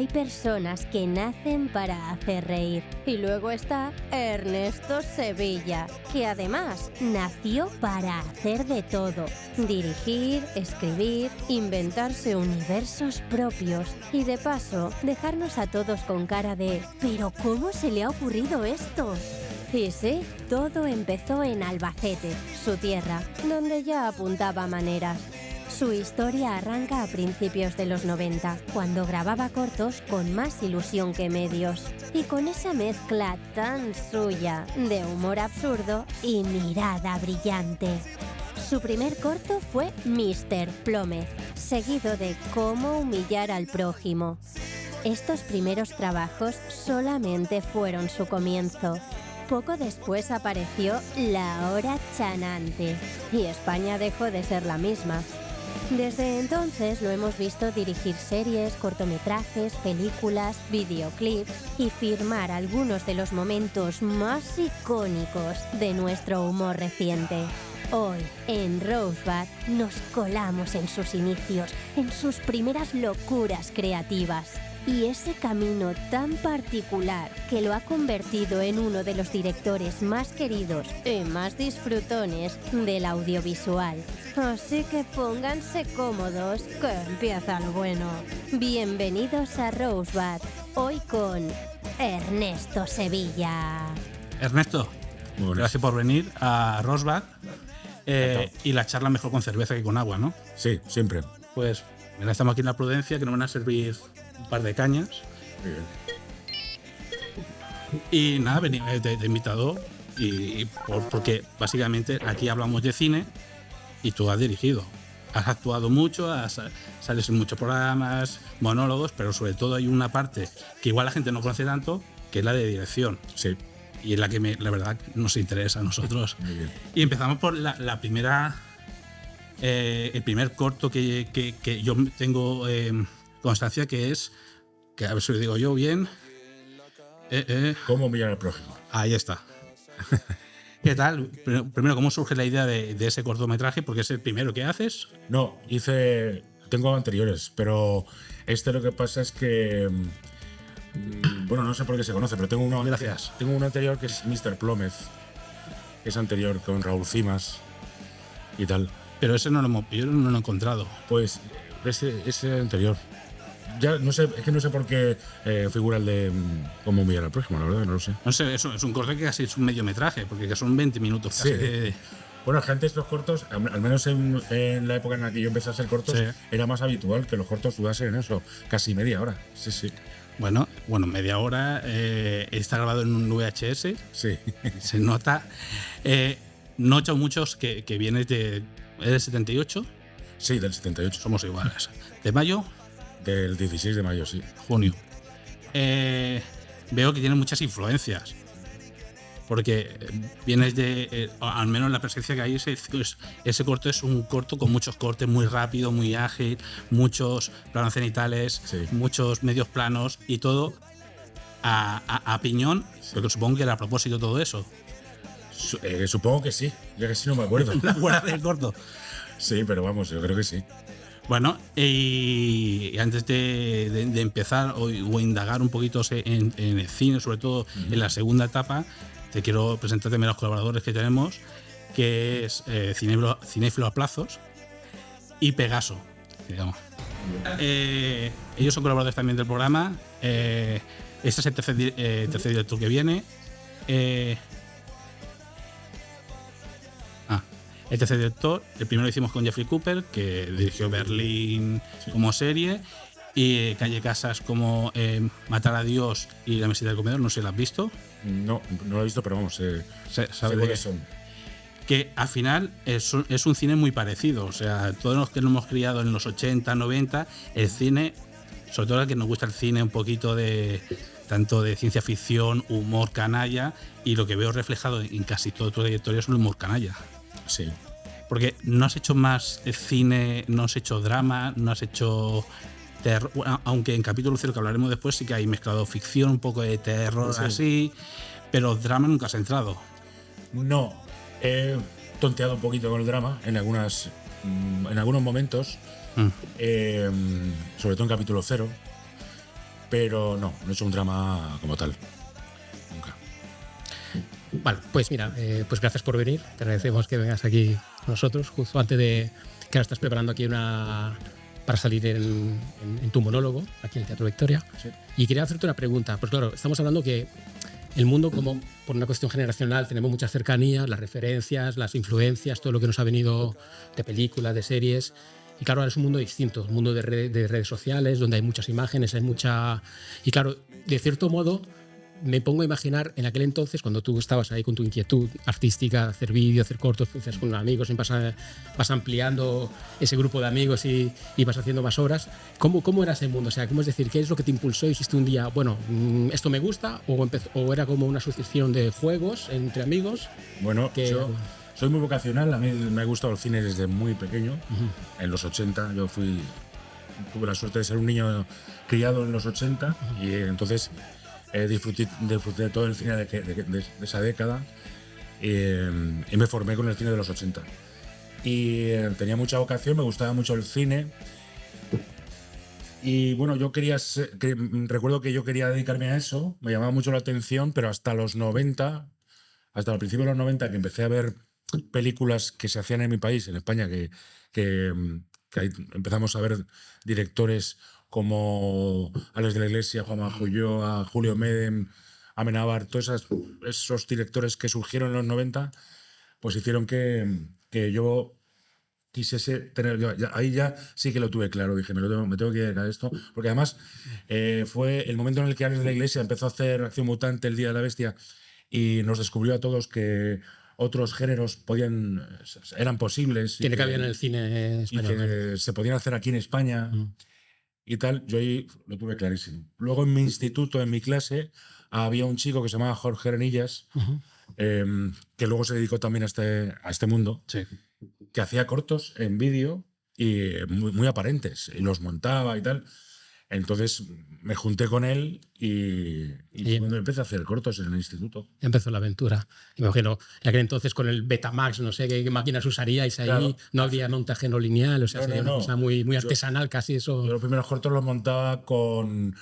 Hay personas que nacen para hacer reír. Y luego está Ernesto Sevilla, que además nació para hacer de todo. Dirigir, escribir, inventarse universos propios y de paso dejarnos a todos con cara de ¿pero cómo se le ha ocurrido esto? Y sí, todo empezó en Albacete, su tierra, donde ya apuntaba maneras. Su historia arranca a principios de los 90, cuando grababa cortos con más ilusión que medios. Y con esa mezcla tan suya de humor absurdo y mirada brillante. Su primer corto fue Mr. Plómez, seguido de Cómo humillar al prójimo. Estos primeros trabajos solamente fueron su comienzo. Poco después apareció La Hora Chanante y España dejó de ser la misma. Desde entonces lo hemos visto dirigir series, cortometrajes, películas, videoclips y firmar algunos de los momentos más icónicos de nuestro humor reciente. Hoy, en Rosebud, nos colamos en sus inicios, en sus primeras locuras creativas. Y ese camino tan particular que lo ha convertido en uno de los directores más queridos y más disfrutones del audiovisual. Así que pónganse cómodos, que empieza lo bueno. Bienvenidos a Rosebud, hoy con Ernesto Sevilla. Ernesto, gracias por venir a Rosebud. Y la charla mejor con cerveza que con agua, ¿no? Sí, siempre. Pues mira, estamos aquí en la Prudencia, que nos van a servir un par de cañas. Muy bien. Y nada, vení de invitado porque básicamente aquí hablamos de cine y tú has dirigido. Has actuado mucho, sales en muchos programas, monólogos, pero sobre todo hay una parte que igual la gente no conoce tanto, que es la de dirección. Sí. Y es la que la verdad nos interesa a nosotros. Muy bien. Y empezamos por la primera, el primer corto que yo tengo constancia, que es, que a ver si lo digo yo bien. ¿Cómo humillar al prójimo? Ahí está. ¿Qué tal? Primero, ¿cómo surge la idea de ese cortometraje? Porque es el primero que haces. No, tengo anteriores, pero lo que pasa es que bueno, no sé por qué se conoce, pero tengo uno. Gracias. Tengo uno anterior que es Mr. Plómez, que es anterior, con Raúl Cimas y tal. Pero ese yo no lo he encontrado. Pues ese anterior. Ya no sé, es que no sé por qué figura el de Cómo humillar al prójimo, la verdad, no lo sé. No sé, eso es un corto que casi es un mediometraje, porque ya son 20 minutos casi. Sí. Bueno, gente, estos cortos, al menos en la época en la que yo empecé a hacer cortos, sí, era más habitual que los cortos durasen eso, casi media hora. Sí, sí. Bueno, media hora. Está grabado en un VHS. Sí. Se nota. No he hecho muchos que vienes de. ¿Es del 78? Sí, del 78. Somos iguales. ¿De mayo? Del 16 de mayo, sí. Junio. Veo que tiene muchas influencias. Porque vienes de. Al menos la presencia que hay, ese corto es un corto con muchos cortes, muy rápido, muy ágil, muchos planos cenitales, sí, muchos medios planos y todo a piñón. Sí. Porque supongo que era a propósito todo eso. Supongo que sí, ya que sí no me acuerdo. ¿La acuerdas del corto? Sí, pero vamos, yo creo que sí. Bueno, y antes de empezar o indagar un poquito en el cine, sobre todo en la segunda etapa, te quiero presentar también a los colaboradores que tenemos, que es Cinéfilo a Plazos y Pegaso, digamos. Ellos son colaboradores también del programa. Este es el tercer director que viene. El tercer director, el primero lo hicimos con Jeffrey Cooper, que dirigió Berlín como serie, y Calle Casas como Matar a Dios y La mesita del comedor. No sé si lo has visto. No lo he visto, pero vamos, ¿sabes de qué son? Que al final es un cine muy parecido. O sea, todos los que nos hemos criado en los 80, 90, el cine, sobre todo el que nos gusta el cine un poquito tanto de ciencia ficción, humor canalla, y lo que veo reflejado en casi todo tu trayectoria es un humor canalla. Sí. Porque no has hecho más cine, no has hecho drama, no has hecho terror, aunque en capítulo 0, que hablaremos después, sí que hay mezclado ficción, un poco de terror, sí, así, pero drama nunca has entrado. No, he tonteado un poquito con el drama en algunos momentos, sobre todo en capítulo 0, pero no he hecho un drama como tal. Nunca. Vale, pues mira, pues gracias por venir. Te agradecemos que vengas aquí con nosotros, justo antes de que ahora estás preparando aquí para salir en tu monólogo, aquí en el Teatro Victoria. Sí. Y quería hacerte una pregunta. Pues claro, estamos hablando que el mundo, como por una cuestión generacional, tenemos muchas cercanías, las referencias, las influencias, todo lo que nos ha venido de películas, de series. Y claro, ahora es un mundo distinto, un mundo de redes sociales, donde hay muchas imágenes, hay mucha... Y claro, de cierto modo, me pongo a imaginar en aquel entonces, cuando tú estabas ahí con tu inquietud artística, hacer vídeos, hacer cortos, hacer con amigos, vas ampliando ese grupo de amigos y vas haciendo más obras. ¿Cómo era ese mundo? O sea, ¿cómo es decir, qué es lo que te impulsó? ¿Hiciste un día, bueno, esto me gusta? ¿O era como una sucesión de juegos entre amigos? Bueno, yo soy muy vocacional, a mí me ha gustado el cine desde muy pequeño. En los 80 yo tuve la suerte de ser un niño criado en los 80 y entonces disfruté de todo el cine de esa década y me formé con el cine de los 80. Y tenía mucha vocación, me gustaba mucho el cine. Y bueno, recuerdo que yo quería dedicarme a eso, me llamaba mucho la atención, pero hasta los 90, hasta el principio de los 90, que empecé a ver películas que se hacían en mi país, en España, que ahí empezamos a ver directores como Alex de la Iglesia, Juan Manuel Ulloa, Julio Medem, Amenábar, todos esos directores que surgieron en los 90, pues hicieron que yo quisiese tener... Ahí ya sí que lo tuve claro, dije, me tengo que dedicar a esto, porque además fue el momento en el que Alex de la Iglesia empezó a hacer Acción Mutante, El Día de la Bestia, y nos descubrió a todos que otros géneros eran posibles. Tiene que haber en el cine español. Y que se podían hacer aquí en España y tal. Yo ahí lo tuve clarísimo. Luego en mi instituto, en mi clase, había un chico que se llamaba Jorge Arenillas, que luego se dedicó también a este mundo, Sí. que hacía cortos en vídeo y muy, muy aparentes, y los montaba y tal. Entonces me junté con él y cuando empecé a hacer cortos en el instituto. Ya empezó la aventura. Me imagino, en aquel entonces con el Betamax, no sé qué máquinas usaríais ahí, claro. No había montaje no lineal, o sea, sería una cosa muy, muy artesanal casi eso. Yo los primeros cortos los montaba con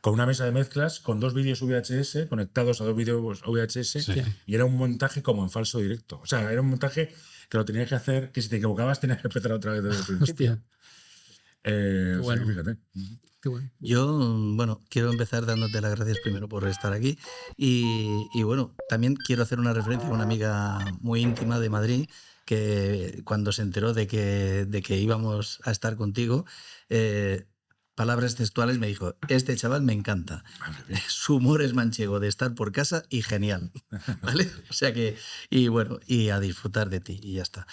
una mesa de mezclas, con 2 vídeos VHS, conectados a 2 vídeos VHS, sí. Y era un montaje como en falso directo. O sea, era un montaje que lo tenías que hacer, que si te equivocabas tenías que empezar otra vez desde el principio. Hostia. Bueno. Sí, fíjate. Qué bueno. Yo, bueno, quiero empezar dándote las gracias primero por estar aquí y bueno, también quiero hacer una referencia a una amiga muy íntima de Madrid que cuando se enteró de que íbamos a estar contigo, palabras textuales me dijo, este chaval me encanta, su humor es manchego de estar por casa y genial, ¿vale? O sea que, y bueno, y a disfrutar de ti y ya está.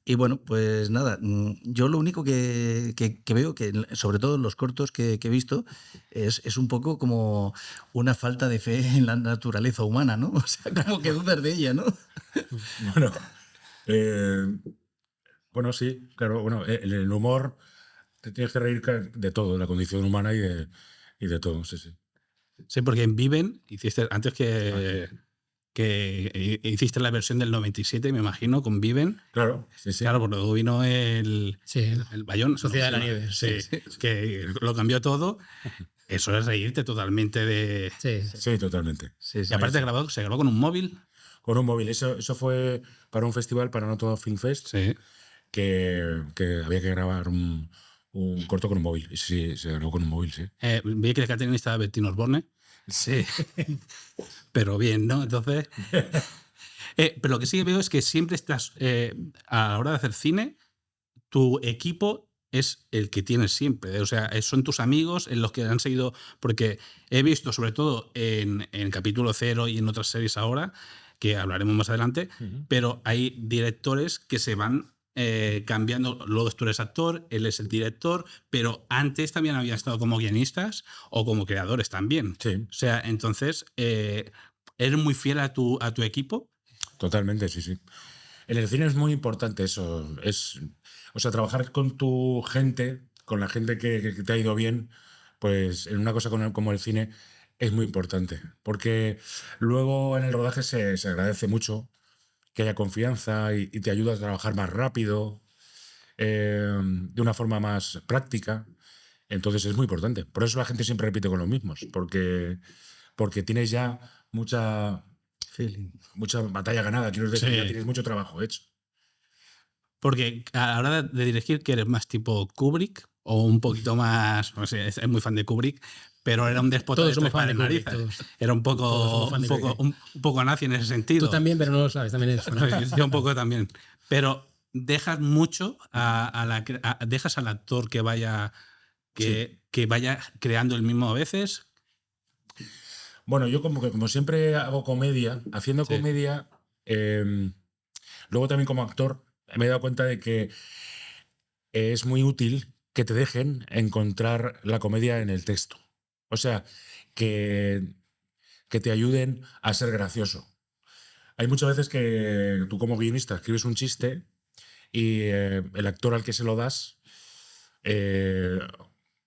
Y bueno, pues nada, yo lo único que veo, que sobre todo en los cortos que he visto, es un poco como una falta de fe en la naturaleza humana, ¿no? O sea, como que dudas de ella, ¿no? Bueno, sí, claro, bueno, el humor... Te tienes que reír de todo, de la condición humana y de todo, sí, sí. Sí, porque en Viven hiciste, antes que hiciste la versión del 97, me imagino, con Viven. Claro, sí, sí. Claro, porque luego vino el Bayón. Sociedad de la Nieve. Sí, que lo cambió todo. Eso es reírte totalmente de... Sí, totalmente. Sí, y aparte se grabó con un móvil. Con un móvil. Eso fue para un festival, para No Todo Film Fest, que había que grabar un corto con un móvil. Y sí, se grabó con un móvil, sí. Vi que el catering estaba Bertín Osborne. Sí. Pero bien, ¿no? Entonces... pero lo que sí veo es que siempre estás... a la hora de hacer cine, tu equipo es el que tienes siempre. O sea, son tus amigos en los que han seguido... Porque he visto, sobre todo en Capítulo Cero y en otras series ahora, que hablaremos más adelante, pero hay directores que se van... cambiando, luego tú eres actor, él es el director, pero antes también había estado como guionistas o como creadores también. Sí. O sea, entonces, ¿eres muy fiel a tu equipo? Totalmente, sí, sí. En el cine es muy importante eso. O sea, trabajar con tu gente, con la gente que te ha ido bien, pues en una cosa como el cine es muy importante. Porque luego en el rodaje se agradece mucho que haya confianza y te ayuda a trabajar más rápido, de una forma más práctica. Entonces es muy importante. Por eso la gente siempre repite con los mismos, porque tienes ya mucha batalla ganada, quiero decir, Sí. ya tienes mucho trabajo hecho. Porque a la hora de dirigir, que eres más tipo Kubrick o un poquito más, no sé, es muy fan de Kubrick, pero era un déspota Todos de somos tres fan de pares Kubrick, narices. todos. Era un Todos poco, somos fan de Kubrick. un poco nazi en ese sentido. Tú también, pero no lo sabes, también eres fan. Yo un poco también. Pero dejas mucho dejas al actor que vaya creando el mismo a veces. Bueno, yo como siempre hago comedia, haciendo Sí. comedia, luego también como actor me he dado cuenta de que es muy útil que te dejen encontrar la comedia en el texto. O sea, que te ayuden a ser gracioso. Hay muchas veces que tú como guionista escribes un chiste y el actor al que se lo das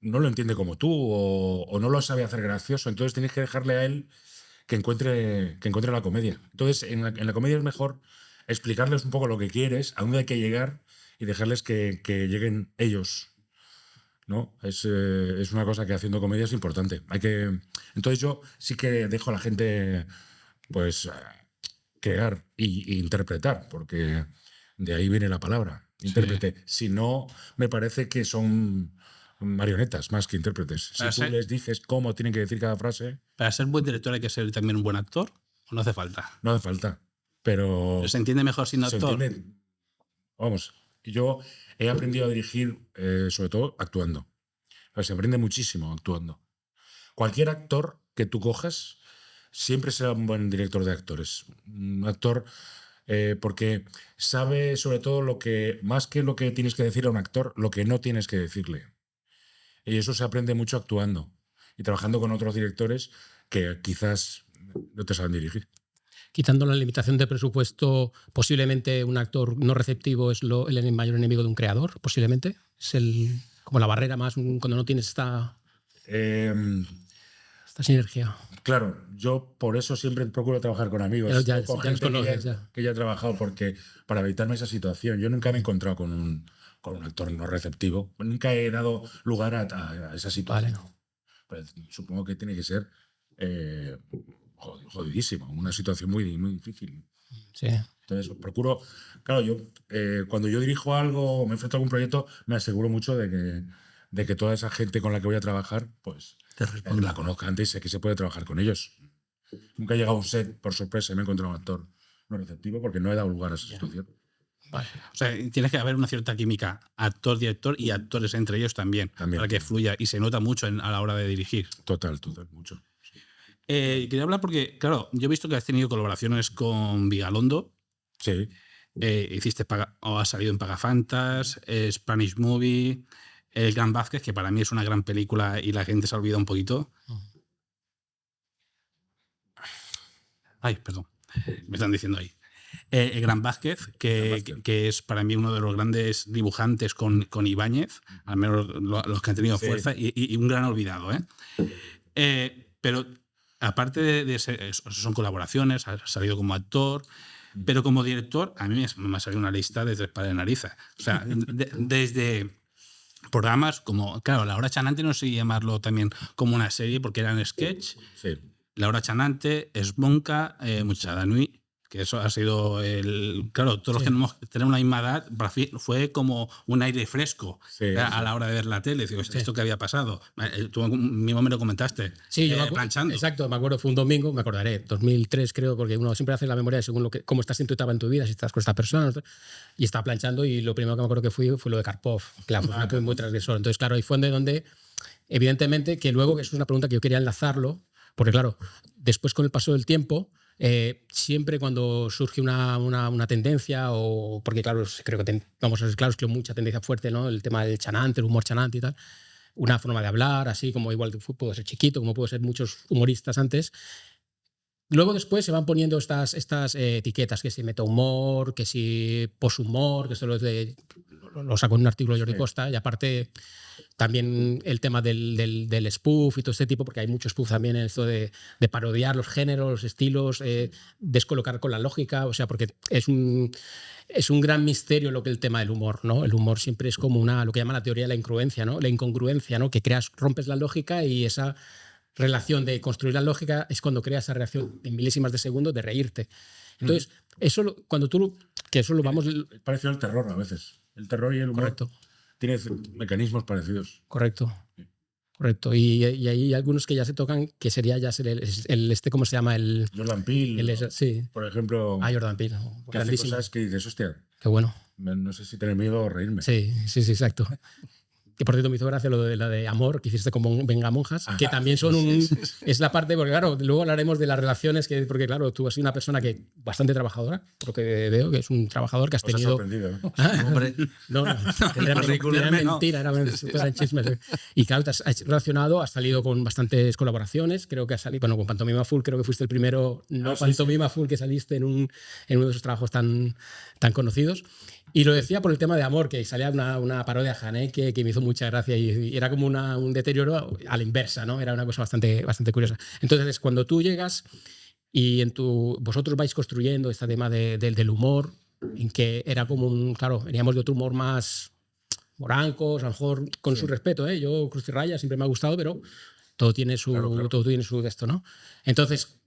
no lo entiende como tú o no lo sabe hacer gracioso. Entonces tienes que dejarle a él que encuentre la comedia. Entonces en la comedia es mejor explicarles un poco lo que quieres, a dónde hay que llegar y dejarles que lleguen ellos. ¿No? Es una cosa que haciendo comedia es importante. Entonces yo sí que dejo a la gente pues crear y interpretar, porque de ahí viene la palabra, intérprete. Si no, me parece que son marionetas más que intérpretes. Si tú les dices cómo tienen que decir cada frase... Para ser buen director hay que ser también un buen actor, ¿o no hace falta? No hace falta, pero... ¿Se entiende mejor siendo actor? Vamos, yo he aprendido a dirigir sobre todo actuando. Se aprende muchísimo actuando. Cualquier actor que tú cojas siempre será un buen director de actores. Un actor porque sabe sobre todo más que lo que tienes que decir a un actor, lo que no tienes que decirle. Y eso se aprende mucho actuando y trabajando con otros directores que quizás no te saben dirigir. Quitando la limitación de presupuesto, posiblemente un actor no receptivo es el mayor enemigo de un creador, posiblemente. Es como la barrera más cuando no tienes esta sinergia. Claro, yo por eso siempre procuro trabajar con amigos, con gente que ya he trabajado, porque para evitarme esa situación. Yo nunca me he encontrado con un actor no receptivo. Nunca he dado lugar a esa situación. Vale. Pues supongo que tiene que ser jodidísimo, una situación muy, muy difícil. Sí. Entonces, procuro... Claro, yo cuando yo dirijo algo o me enfrento a algún proyecto, me aseguro mucho de que toda esa gente con la que voy a trabajar, pues la conozca antes y sé que se puede trabajar con ellos. Nunca he llegado a un set por sorpresa y me he encontrado un actor no receptivo porque no he dado lugar a esa situación. Vale. O sea, tienes que haber una cierta química actor-director y actores entre ellos también, para que fluya y se nota mucho a la hora de dirigir. Total, mucho. Quería hablar porque, claro, yo he visto que has tenido colaboraciones con Vigalondo. Sí. Has salido en Pagafantas, Spanish Movie, El Gran Vázquez, que para mí es una gran película y la gente se ha olvidado un poquito. Ay, perdón, me están diciendo ahí. El Gran Vázquez, que es para mí uno de los grandes dibujantes con Ibáñez, al menos los que han tenido fuerza, y un gran olvidado. Pero aparte de ser, son colaboraciones, ha salido como actor, pero como director, a mí me ha salido una lista de tres pares de narices. O sea, desde programas como, claro, La Hora Chanante, no sé si llamarlo también como una serie, porque eran sketch. Sí. La Hora Chanante, Esbonca, Muchada Nui, que eso ha sido claro, todos los que tenemos la misma edad, fue como un aire fresco a la hora de ver la tele. Digo, ¿esto qué había pasado? Tú mismo me lo comentaste. Sí, yo planchando. Exacto, me acuerdo, fue un domingo, me acordaré, 2003 creo, porque uno siempre hace la memoria según cómo estás en tu etapa en tu vida, si estás con esta persona, y estaba planchando, y lo primero que me acuerdo que fue lo de Karpov, claro, fue muy transgresor. Entonces, claro, ahí fue donde evidentemente, que luego, eso es una pregunta que yo quería enlazarlo, porque claro, después con el paso del tiempo, siempre cuando surge una tendencia, o porque claro, creo que vamos a ser claros que hay mucha tendencia fuerte, ¿no? El tema del chanante, el humor chanante y tal, una forma de hablar, así como igual puedo ser Chiquito, como puedo ser muchos humoristas antes, Luego después se van poniendo estas etiquetas, que si metahumor, que si poshumor, que esto lo sacó en un artículo de Jordi Costa, y aparte también el tema del spoof y todo este tipo, porque hay mucho spoof también en esto de parodiar los géneros, los estilos, descolocar con la lógica, o sea, porque es un gran misterio lo que el tema del humor, ¿no? El humor siempre es como lo que llama la teoría de la incongruencia, ¿no? La incongruencia, ¿no? Que rompes la lógica y esa relación de construir la lógica es cuando creas esa reacción en milésimas de segundo de reírte. Entonces, eso eso lo vamos... Parecido al terror a veces. El terror y el humor tienen mecanismos parecidos. Correcto. Y hay algunos que ya se tocan, que sería ya ser ¿cómo se llama? Jordan Peele, sí. Por ejemplo. Jordan Peele. Que hace cosas que dices, hostia. Qué bueno. No sé si tener miedo o reírme. Sí, exacto. Que por cierto me hizo gracia lo de la de Amor que hiciste con Venga Monjas, que también son es la parte, porque claro, luego hablaremos de las relaciones, porque claro, tú has sido una persona que bastante trabajadora, porque veo que es un trabajador que has tenido... sorprendido, ¿no? Hombre, no, era mentira, era chismes. Y claro, te has relacionado, has salido con bastantes colaboraciones, creo que has salido, bueno, con Pantomima Full creo que fuiste el primero, Pantomima Full que saliste en uno de esos trabajos tan conocidos. Y lo decía por el tema de Amor, que salía una parodia de Haneke que me hizo mucha gracia y era como un deterioro a la inversa, ¿no? Era una cosa bastante curiosa. Entonces, cuando tú llegas y vosotros vais construyendo este tema del humor, en que era como claro, veníamos de otro humor más morancos, a lo mejor con su respeto, ¿eh? Yo, Cruz y Raya, siempre me ha gustado, pero todo tiene su de esto, ¿no? Entonces,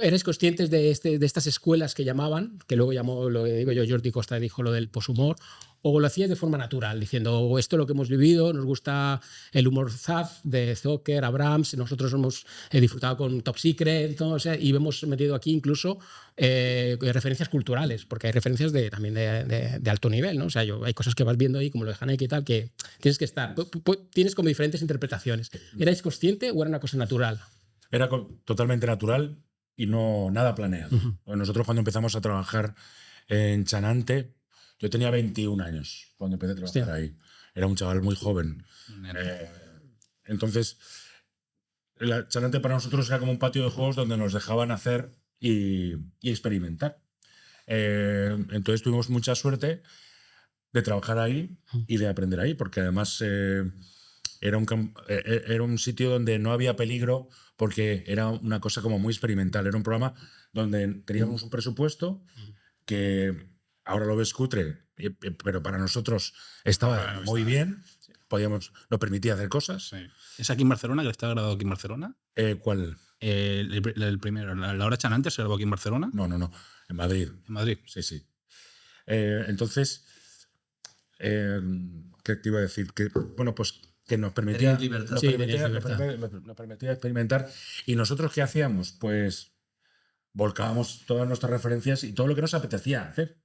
¿eres conscientes de estas escuelas que llamaban, que luego llamó, lo que digo yo, Jordi Costa dijo lo del poshumor, o lo hacías de forma natural, diciendo, esto es lo que hemos vivido, nos gusta el humor zaf de Zucker, Abrams, nosotros hemos disfrutado con Top Secret, ¿no? O sea, y hemos metido aquí incluso referencias culturales, porque hay referencias también de alto nivel, ¿no? O sea, hay cosas que vas viendo ahí, como lo de Haneke y tal, que tienes que estar, tienes como diferentes interpretaciones. ¿Erais consciente o era una cosa natural? Era totalmente natural y nada planeado. Nosotros cuando empezamos a trabajar en Chanante, yo tenía 21 años cuando empecé a trabajar ahí. Era un chaval muy joven. Entonces, Chanante para nosotros era como un patio de juegos donde nos dejaban hacer y experimentar. Entonces tuvimos mucha suerte de trabajar ahí y de aprender ahí, porque además era un sitio donde no había peligro, porque era una cosa como muy experimental. Era un programa donde teníamos un presupuesto que ahora lo ves cutre, pero para nosotros estaba muy bien. Nos permitía hacer cosas. Sí. ¿Es aquí en Barcelona, que está grabado aquí en Barcelona? ¿Cuál? El primero. ¿La hora Chanante se grabó aquí en Barcelona? No. En Madrid. ¿En Madrid? Sí. Entonces, ¿qué te iba a decir? Que, bueno, pues que nos permitía experimentar. ¿Y nosotros qué hacíamos? Pues volcábamos todas nuestras referencias y todo lo que nos apetecía hacer,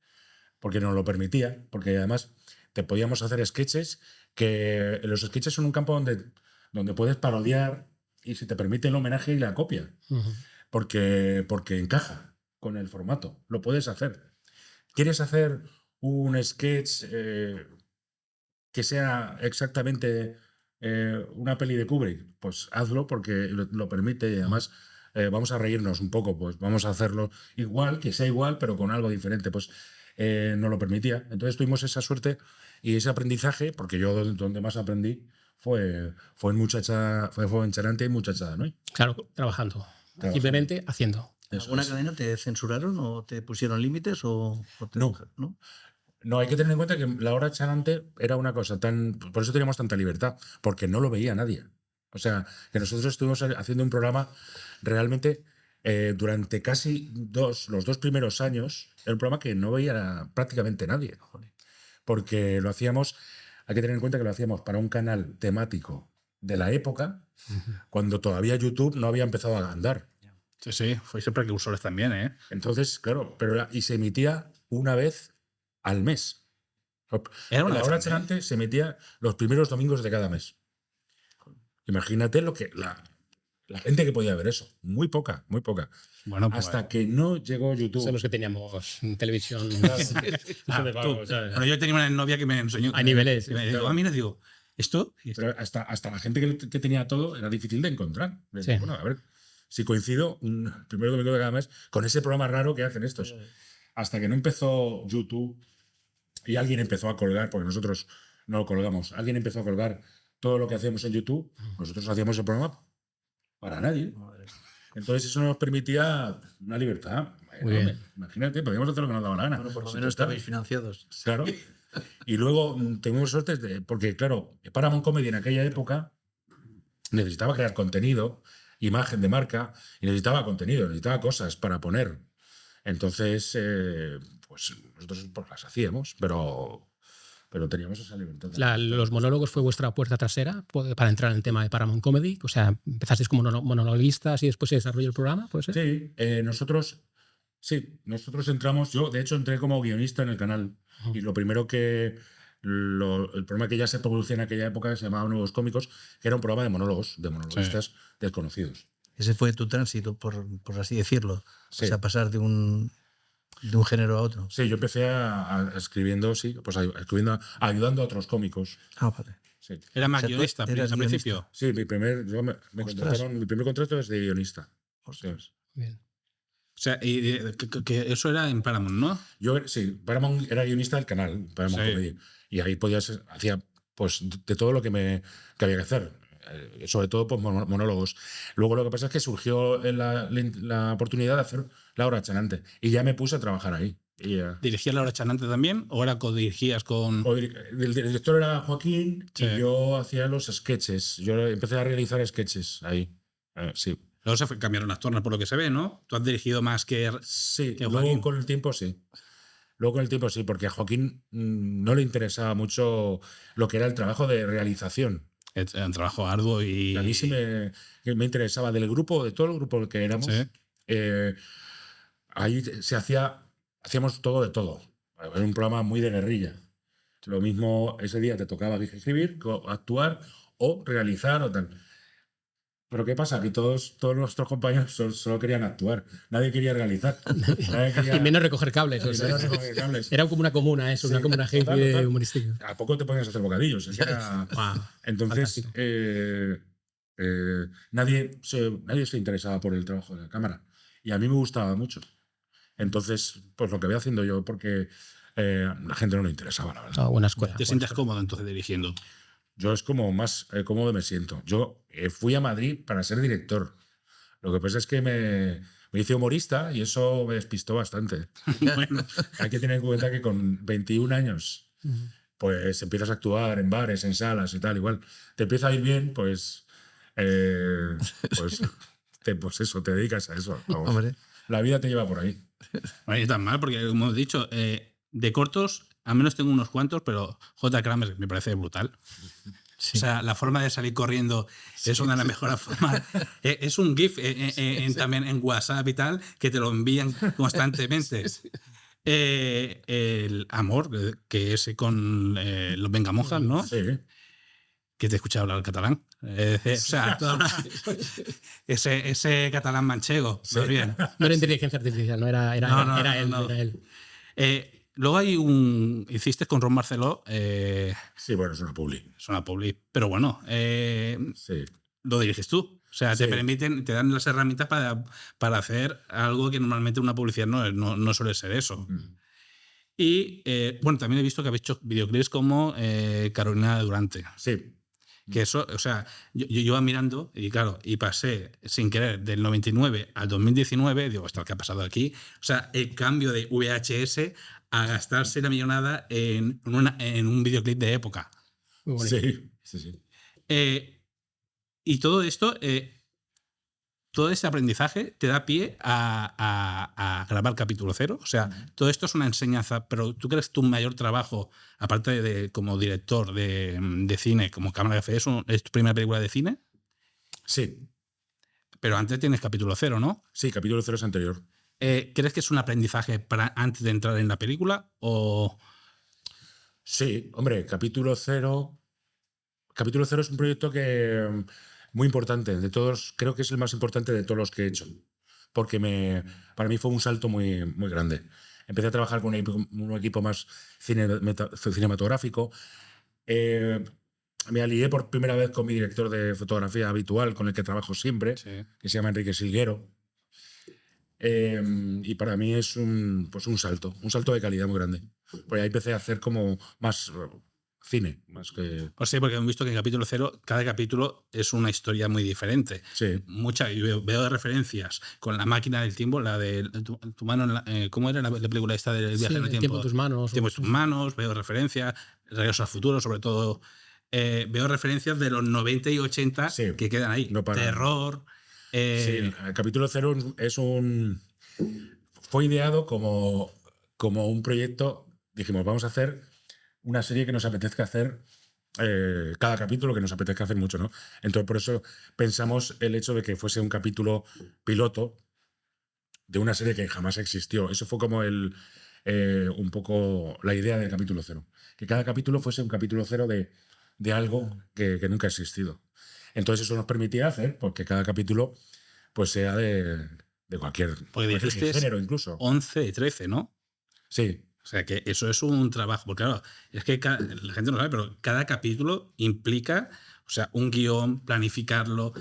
porque nos lo permitía, porque además te podíamos hacer sketches, que los sketches son un campo donde puedes parodiar y se te permite el homenaje y la copia, porque encaja con el formato, lo puedes hacer. ¿Quieres hacer un sketch que sea exactamente una peli de Kubrick? Pues hazlo, porque lo permite, y además vamos a reírnos un poco, pues vamos a hacerlo igual, que sea igual, pero con algo diferente. Pues nos lo permitía. Entonces tuvimos esa suerte y ese aprendizaje, porque yo donde más aprendí fue en Chanante y Muchachada, ¿no? Claro, trabajando. Simplemente haciendo. ¿Alguna cadena te censuraron o te pusieron límites? No, hay que tener en cuenta que la hora Chanante era una cosa por eso teníamos tanta libertad, porque no lo veía nadie. O sea, que nosotros estuvimos haciendo un programa realmente durante casi los 2 primeros años, era un programa que no veía prácticamente nadie. Porque lo hacíamos, hay que tener en cuenta que lo hacíamos para un canal temático de la época, cuando todavía YouTube no había empezado a andar. Sí, fue siempre precursores también, ¿eh? Entonces, claro, y se emitía una vez al mes. Era una la hora Chanante se emitía los primeros domingos de cada mes. Imagínate lo que la gente que podía ver eso. Muy poca. Bueno, pues, hasta que no llegó YouTube. Son los que teníamos en televisión. Bueno, yo tenía una novia que me enseñó. Hay niveles. Me digo, mira, ¿esto? Pero hasta la gente que tenía todo era difícil de encontrar. Sí. Bueno, a ver, si coincido un primer domingo de cada mes con ese programa raro que hacen estos. Hasta que no empezó YouTube y alguien empezó a colgar, porque nosotros no lo colgamos, alguien empezó a colgar todo lo que hacíamos en YouTube, nosotros hacíamos el programa para nadie. Entonces eso nos permitía una libertad. Muy bien. Imagínate, podíamos hacer lo que nos daba la gana. Bueno, por lo Sí, menos total. estabais financiados. Claro. Y luego tuvimos suerte porque, claro, Paramount Comedy en aquella época necesitaba crear contenido, imagen de marca, y necesitaba contenido, necesitaba cosas para poner. Entonces, pues nosotros pues, las hacíamos, pero teníamos esa libertad. Los monólogos fue vuestra puerta trasera para entrar en el tema de Paramount Comedy. O sea, empezasteis como monologuistas y después se desarrolló el programa, ¿puede ser? Sí, nosotros entramos, yo de hecho entré como guionista en el canal. Y lo primero el programa que ya se producía en aquella época se llamaba Nuevos Cómicos, que era un programa de monólogos, de monologuistas desconocidos. Ese fue tu tránsito, por así decirlo. Sí. O sea, pasar de un género a otro. Sí, yo empecé escribiendo, ayudando a otros cómicos. Ah, vale. Sí, Era más O sea, tú guionista eras al principio. sí me contrataron, mi primer contrato es de guionista. Ostras. Bien. O sea, que eso era en Paramount, ¿no? Paramount era guionista del canal, Paramount Sí. Comedy. Y ahí hacía pues de todo lo que había que hacer. Sobre todo pues, monólogos. Luego lo que pasa es que surgió la oportunidad de hacer La Hora Chanante. Y ya me puse a trabajar ahí. ¿Dirigías La Hora Chanante también? ¿O era codirigías con...? El director era Joaquín Sí. y yo hacía los sketches. Yo empecé a realizar sketches ahí. Sí. Luego cambiaron las tornas por lo que se ve, ¿no? Tú has dirigido más que... Sí, ¿Qué, luego Joaquín? con el tiempo sí. Porque a Joaquín no le interesaba mucho lo que era el trabajo de realización. Es un trabajo arduo y... Y a mí sí me interesaba del grupo, de todo el grupo que éramos. Sí. Ahí hacíamos todo de todo. Era un programa muy de guerrilla. Lo mismo ese día te tocaba escribir, actuar o realizar o tal. Pero ¿qué pasa? Que todos nuestros compañeros solo querían actuar. Nadie quería realizar. Nadie quería, Y menos recoger cables. y O sea, menos recoger cables. era como una comuna, eso, Sí, una comuna total, hippie total. humorística. ¿A poco te ponías a hacer bocadillos? Guau, Entonces, fantástico. nadie se interesaba por el trabajo de la cámara. Y a mí me gustaba mucho. Entonces, pues lo que voy haciendo yo, porque la gente no le interesaba, la verdad. Ah, buena escuela. ¿Te buena sientes escuela. cómodo entonces dirigiendo? Yo es como más cómodo me siento. Yo fui a Madrid para ser director. Lo que pasa es que me hice humorista y eso me despistó bastante. Bueno, Hay que tener en cuenta que con 21 años pues empiezas a actuar en bares, en salas y tal, igual. Te empieza a ir bien, pues eso, te dedicas a eso. Vamos. Hombre. La vida te lleva por ahí. no es tan mal porque, como he dicho, de cortos, al menos tengo unos cuantos, pero J. Kramer me parece brutal. Sí. O sea, la forma de salir corriendo es una de las mejores formas. Es un GIF también en WhatsApp y tal, que te lo envían constantemente. El amor, que es con los Vengamonjas, ¿no? Sí. Que te he escuchado hablar catalán. O sea, ese catalán manchego. Muy bien. No era inteligencia artificial, no era, era, No, era él. no. Era él. Luego hiciste con Ron Barceló, Sí, bueno, es una publi. es una publi, pero bueno, Sí. lo diriges tú. O sea, te Sí. permiten, te dan las herramientas para hacer algo que normalmente una publicidad no suele ser eso. Y bueno, también he visto que habéis hecho videoclips como Carolina Durante. Sí. Que eso, o sea, yo iba mirando y claro, y pasé sin querer del 99 al 2019, digo, ¿esto qué ha pasado aquí? O sea, el cambio de VHS a gastarse la millonada en un videoclip de época. Muy bonito. Sí. Y todo esto, todo ese aprendizaje te da pie a grabar Capítulo Cero. O sea, todo esto es una enseñanza, pero ¿tú crees que tu mayor trabajo, aparte de como director de cine, como Cámara Café, es tu primera película de cine? Sí. Pero antes tienes Capítulo Cero, ¿no? Sí, capítulo 0 es anterior. ¿Crees que es un aprendizaje para antes de entrar en la película? ¿O Sí, hombre, Capítulo Cero. Capítulo Cero es un proyecto que muy importante. De todos, creo que es el más importante de todos los que he hecho. Porque para mí fue un salto muy, muy grande. Empecé a trabajar con un equipo más cinematográfico. me alié por primera vez con mi director de fotografía habitual, con el que trabajo siempre, Sí. que se llama Enrique Silguero. Y para mí es un salto de calidad muy grande. Porque ahí empecé a hacer como más cine, más que... Pues sí, porque hemos visto que en capítulo 0 cada capítulo es una historia muy diferente. Sí. Yo veo referencias con la máquina del tiempo, la de tu mano, ¿cómo era la película esta del viaje en el tiempo? Tiempo en tus manos. Tiempo en tus manos, veo referencias, Regreso al futuro, sobre todo. Veo referencias de los 90 y 80 Sí, que quedan ahí. no paran. Terror. Sí, el capítulo 0 fue ideado como un proyecto. Dijimos, vamos a hacer una serie que nos apetezca hacer, cada capítulo que nos apetezca hacer mucho, ¿no? Entonces, por eso pensamos el hecho de que fuese un capítulo piloto de una serie que jamás existió. Eso fue como un poco la idea del capítulo 0. Que cada capítulo fuese un capítulo 0 de algo que nunca ha existido. Entonces eso nos permitía hacer porque cada capítulo pues sea de cualquier género incluso. 11 y 13, ¿no? Sí. O sea que eso es un trabajo. Porque claro, es que la gente no sabe, pero cada capítulo implica, o sea, un guión, planificarlo.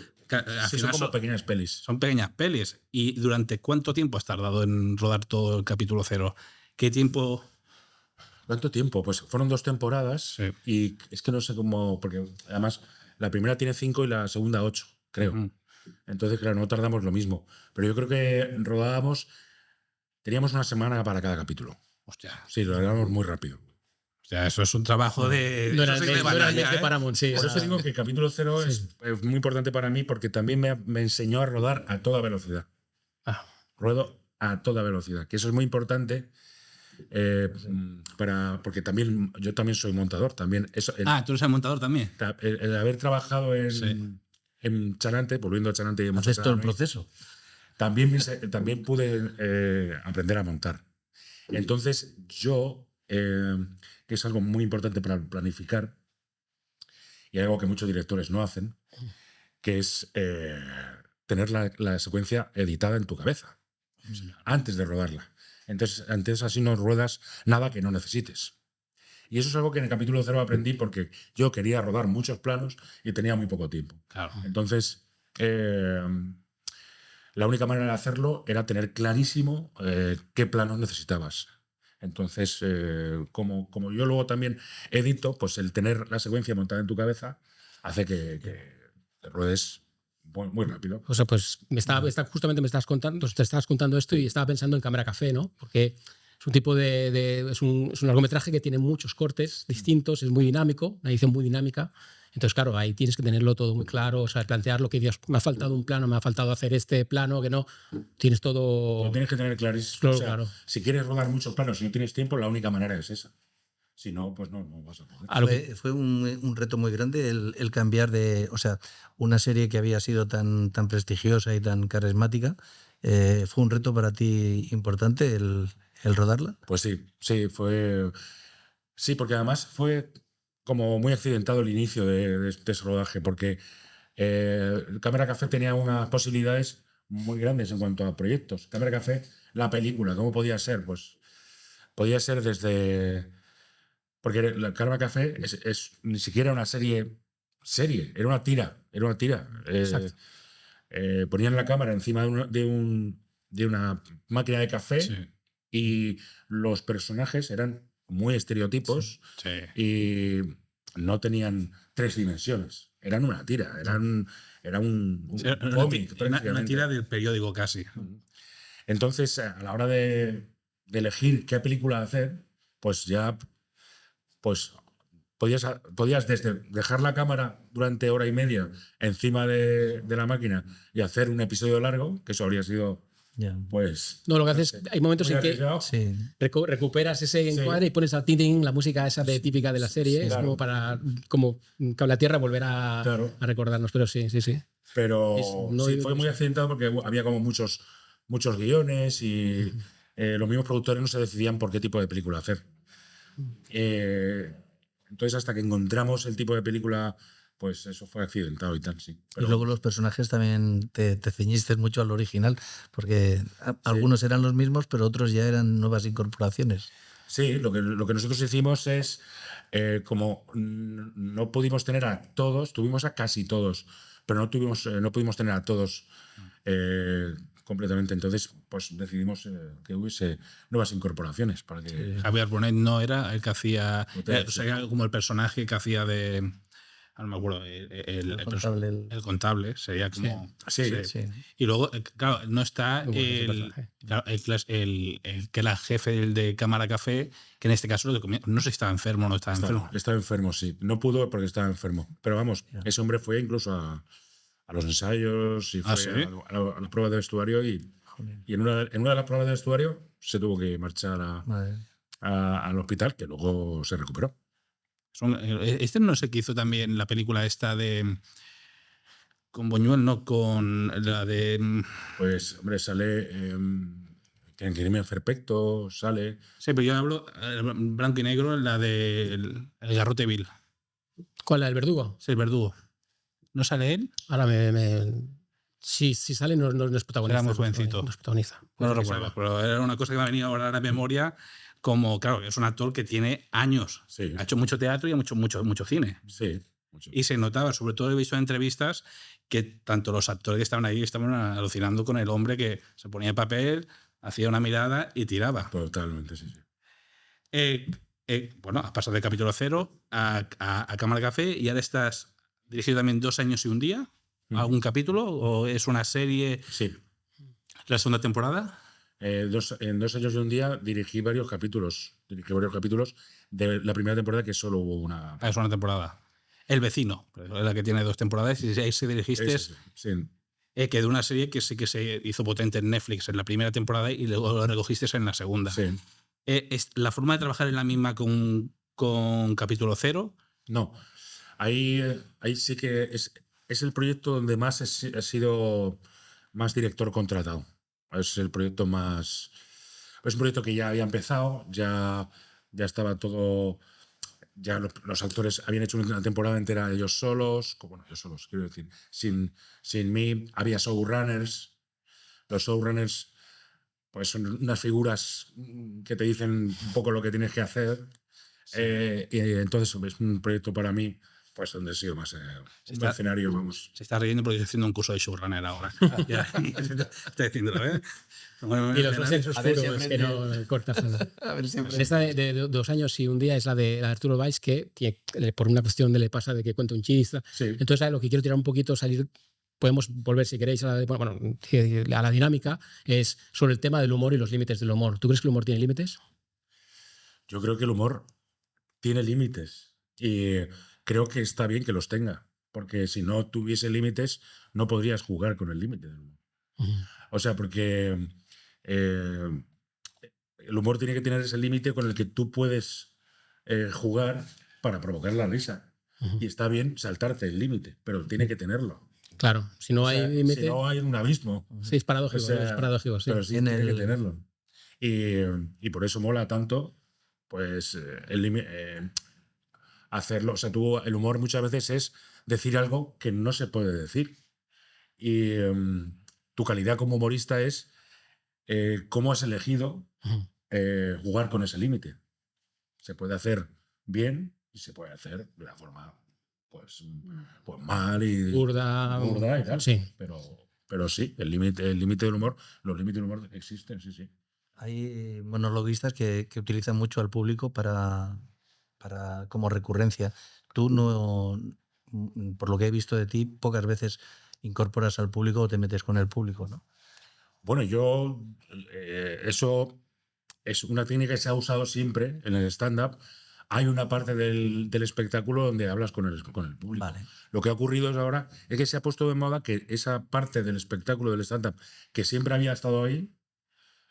Sí, son como pequeñas pelis. Son pequeñas pelis. ¿Y durante cuánto tiempo has tardado en rodar todo el capítulo 0? ¿Qué tiempo...? ¿Cuánto tiempo? Pues fueron 2 temporadas. Sí. Y es que no sé cómo... Porque además la primera tiene 5 y la segunda 8, creo. Entonces, claro, no tardamos lo mismo. Pero yo creo que teníamos una semana para cada capítulo. Hostia. Sí, lo hagamos muy rápido. O sea, eso es un trabajo de... No era el mes de Paramount, sí. Por eso digo que el capítulo 0 es muy importante para mí porque también me enseñó a rodar a toda velocidad. Ruedo a toda velocidad, que eso es muy importante porque yo también soy montador. También tú eres el montador también. El haber trabajado en Chanante, volviendo a Chanante... ¿Haces todo el proceso? También pude aprender a montar. Entonces yo, que es algo muy importante para planificar, y algo que muchos directores no hacen, que es tener la secuencia editada en tu cabeza, antes de rodarla. Entonces, antes así no ruedas nada que no necesites. Y eso es algo que en el capítulo 0 aprendí porque yo quería rodar muchos planos y tenía muy poco tiempo. Claro. Entonces, la única manera de hacerlo era tener clarísimo qué planos necesitabas. Entonces, como yo luego también edito, pues el tener la secuencia montada en tu cabeza hace que te ruedes muy rápido. O sea, pues justamente te estabas contando esto y estaba pensando en Cámara Café, ¿no? Porque es un tipo es un largometraje que tiene muchos cortes distintos, es muy dinámico, una edición muy dinámica. Entonces, claro, ahí tienes que tenerlo todo muy claro, o sea, plantear lo que dices, me ha faltado un plano, me ha faltado hacer este plano, que no. Tienes todo... Lo tienes que tener clarísimo. Claro. Si quieres rodar muchos planos, si no tienes tiempo, la única manera es esa. Si no, pues no vas a poder. Fue un reto muy grande el cambiar de... O sea, una serie que había sido tan prestigiosa y tan carismática, ¿fue un reto para ti importante el rodarla? Pues sí, fue... Sí, porque además fue como muy accidentado el inicio de ese rodaje, porque Cámara Café tenía unas posibilidades muy grandes en cuanto a proyectos. Cámara Café, la película, ¿cómo podía ser? Pues podía ser desde... Porque la Cámara Café ni siquiera una serie, era una tira. Exacto. Ponían la cámara encima de una máquina de café y los personajes eran muy estereotipos y no tenían 3 dimensiones. Eran una tira, era un cómic. Una tira del periódico casi. Entonces, a la hora de elegir qué película hacer, pues ya podías desde dejar la cámara durante hora y media encima de la máquina y hacer un episodio largo, que eso habría sido... Pues no, lo que haces, hay momentos en que recuperas ese encuadre y pones al tin la música esa típica de la serie, es como para Cable a Tierra volver a recordarnos, pero sí. Pero fue muy accidentado porque había como muchos guiones y los mismos productores no se decidían por qué tipo de película hacer. Entonces, hasta que encontramos el tipo de película, pues eso fue accidentado y tal, sí. Pero... Y luego los personajes también te ceñiste mucho al original, porque algunos eran los mismos, pero otros ya eran nuevas incorporaciones. Sí, lo que nosotros hicimos es como no pudimos tener a todos, tuvimos a casi todos, pero no pudimos tener a todos completamente. Entonces, pues decidimos que hubiese nuevas incorporaciones para que Javier Bonet no era el que hacía. Bonet, Sería como el personaje que hacía de. No me acuerdo. El contable sería como. Sí. Y luego, claro, no está Muy bueno ese personaje. el que era el jefe de Cámara Café, que en este caso no sé si estaba enfermo o no estaba enfermo. Estaba enfermo, sí. No pudo porque estaba enfermo. Pero vamos, ese hombre fue incluso a los ensayos y fue ¿sí? a la prueba de vestuario y en una de las pruebas de vestuario se tuvo que marchar al hospital, que luego se recuperó. Este no sé qué hizo también la película esta de. Con Buñuel, no, con la de. Pues, hombre, sale en Crimen Perfecto, sale. Sí, pero yo hablo blanco y negro, la de El Garrote Vil. ¿Cuál es el verdugo? Sí, el verdugo. ¿No sale él? Ahora si sale, no es protagonista. Era muy jovencito. No es protagonista. No lo recuerdo, pero era una cosa que me ha venido ahora a la memoria. Como, claro, es un actor que tiene años. Sí. Ha hecho mucho teatro y ha hecho mucho cine. Sí, mucho. Y se notaba, sobre todo he visto en entrevistas, que tanto los actores que estaban ahí estaban alucinando con el hombre que se ponía en papel, hacía una mirada y tiraba. Totalmente, sí. Bueno, has pasado de capítulo 0 a Cámara Café y ahora estás dirigido también 2 años y un día. ¿Algún capítulo? ¿O es una serie? Sí. ¿La segunda temporada? En 2 años y un día dirigí varios capítulos. De la primera temporada, que solo hubo una. Es una temporada. El vecino, es la que tiene 2 temporadas, y ahí se dirigiste. Sí. Que de una serie que sí que se hizo potente en Netflix en la primera temporada y luego lo recogiste en la segunda. Sí. ¿Es la forma de trabajar es la misma con capítulo 0? No. Ahí sí que es el proyecto donde más he sido más director contratado. Es el proyecto más. Es un proyecto que ya había empezado, ya estaba todo. Ya los actores habían hecho una temporada entera ellos solos, quiero decir, sin mí. Había showrunners. Los showrunners, pues son unas figuras que te dicen un poco lo que tienes que hacer. Sí. Y entonces es un proyecto para mí, pues donde he sido más un mercenario, vamos. Se está riendo porque estoy haciendo un curso de showrunner ahora. Estoy diciéndolo, ¿eh? Y los dos oscuros que no cortas nada. Esta de 2 años y un día es la de Arturo Valls, que por una cuestión le pasa de que cuenta un chiste. Sí. Entonces, lo que quiero tirar un poquito, podemos volver, si queréis, a la dinámica, es sobre el tema del humor y los límites del humor. ¿Tú crees que el humor tiene límites? Yo creo que el humor tiene límites y creo que está bien que los tenga, porque si no tuviese límites no podrías jugar con el límite del humor. O sea, porque el humor tiene que tener ese límite con el que tú puedes jugar para provocar la risa. Y está bien saltarte el límite, pero tiene que tenerlo. Claro, si no hay límite. Si no hay un abismo. Sí, es paradójico. Sí. Pero sí tiene que tenerlo. Y por eso mola tanto, pues, hacerlo. O sea, el humor muchas veces es decir algo que no se puede decir. Y tu calidad como humorista es cómo has elegido jugar con ese límite. Se puede hacer bien y se puede hacer de una forma pues mal y burda y tal. Sí. Pero sí, el límite del humor, los límites del humor existen, sí. Hay monologuistas que utilizan mucho al público para como recurrencia. Tú no, por lo que he visto de ti, pocas veces incorporas al público o te metes con el público, ¿no? Bueno, eso es una técnica que se ha usado siempre en el stand-up. Hay una parte del espectáculo donde hablas con el público. Vale. Lo que ha ocurrido ahora es que se ha puesto de moda que esa parte del espectáculo del stand-up, que siempre había estado ahí